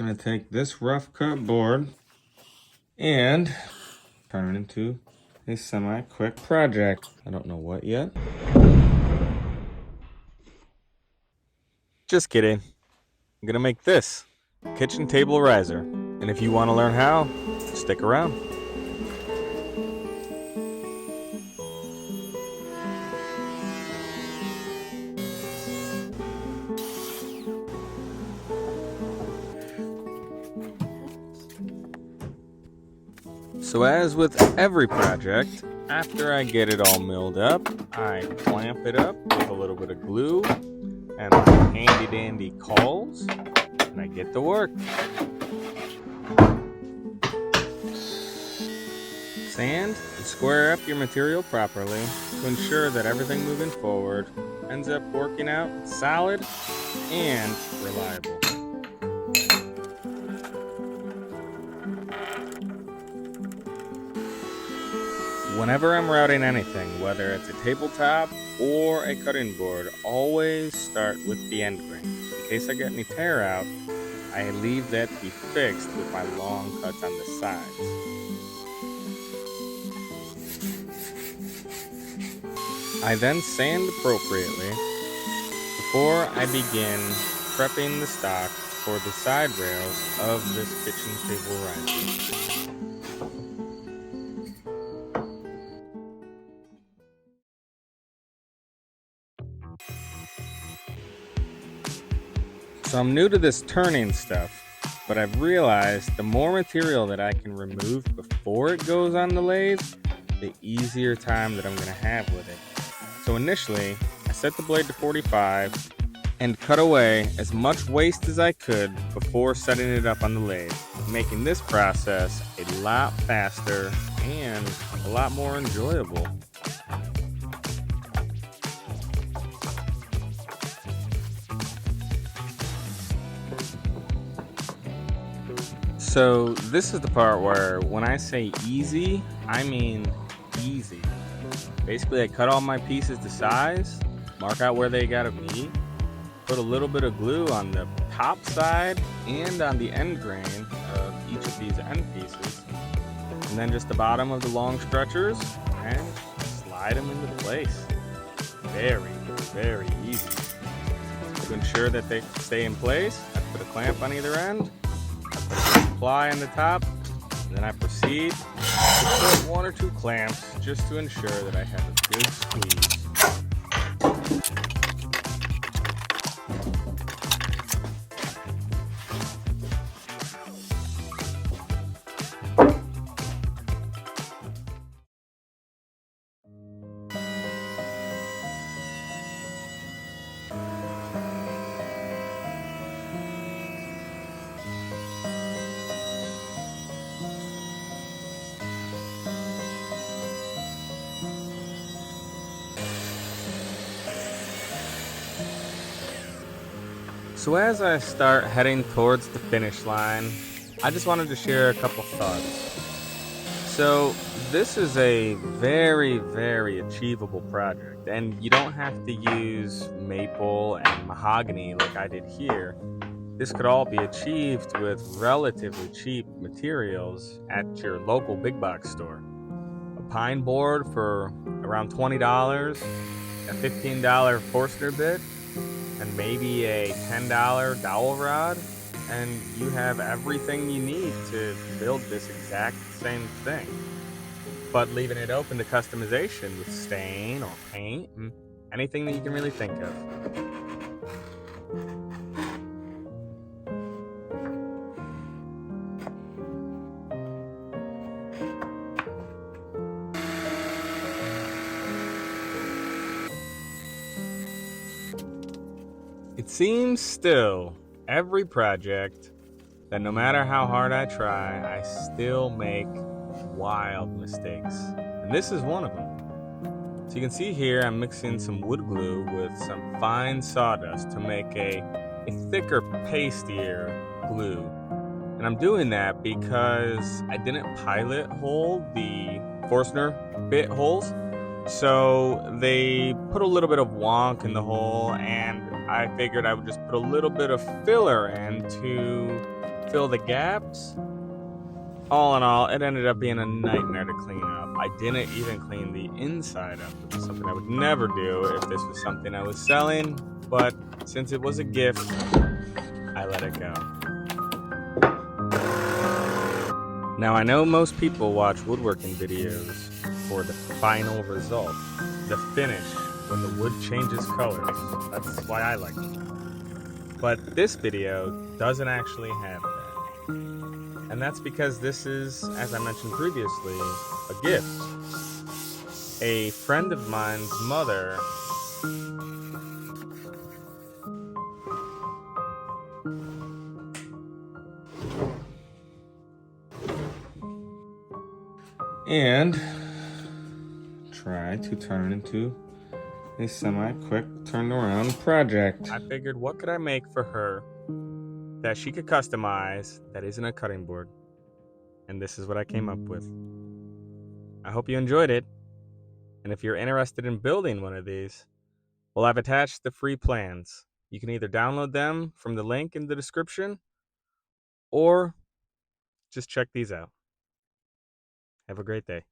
gonna take this rough cut board and turn it into a semi-quick project. I don't know what yet. Just kidding. I'm gonna make this kitchen table riser. And if you want to learn how, stick around. So as with every project, after I get it all milled up, I clamp it up with a little bit of glue and handy dandy cauls, and I get to work. Sand and square up your material properly to ensure that everything moving forward ends up working out solid and reliable. Whenever I'm routing anything, whether it's a tabletop or a cutting board, always start with the end grain. In case I get any tear out, I leave that to be fixed with my long cuts on the sides. I then sand appropriately before I begin prepping the stock for the side rails of this kitchen table riser. So I'm new to this turning stuff, but I've realized the more material that I can remove before it goes on the lathe, the easier time that I'm going to have with it. So initially, I set the blade to 45 and cut away as much waste as I could before setting it up on the lathe, making this process a lot faster and a lot more enjoyable. So this is the part where when I say easy, I mean easy. Basically, I cut all my pieces to size, mark out where they gotta be, put a little bit of glue on the top side and on the end grain of each of these end pieces, and then just the bottom of the long stretchers, and slide them into place. Very, very easy. To ensure that they stay in place, I put a clamp on either end, ply on the top, and then I proceed to put 1 or 2 clamps just to ensure that I have a good squeeze. So as I start heading towards the finish line, I just wanted to share a couple thoughts. So this is a very, very achievable project, and you don't have to use maple and mahogany like I did here. This could all be achieved with relatively cheap materials at your local big box store. A pine board for around $20, a $15 Forstner bit, and maybe a $10 dowel rod, and you have everything you need to build this exact same thing, but leaving it open to customization with stain or paint and anything that you can really think of. It seems still, every project, that no matter how hard I try, I still make wild mistakes. And this is one of them. So you can see here I'm mixing some wood glue with some fine sawdust to make a thicker, pastier glue. And I'm doing that because I didn't pilot hole the Forstner bit holes. So they put a little bit of wonk in the hole, and I figured I would just put a little bit of filler in to fill the gaps. All in all, it ended up being a nightmare to clean up. I didn't even clean the inside up, which is something I would never do if this was something I was selling, but since it was a gift, I let it go. Now, I know most people watch woodworking videos for the final result, the finish, when the wood changes colors. That's why I like it. But this video doesn't actually have that. And that's because this is, as I mentioned previously, a gift. A friend of mine's mother and try to turn it into a semi-quick turnaround project. I figured, what could I make for her that she could customize that isn't a cutting board? And this is what I came up with. I hope you enjoyed it. And if you're interested in building one of these, well, I've attached the free plans. You can either download them from the link in the description or just check these out. Have a great day.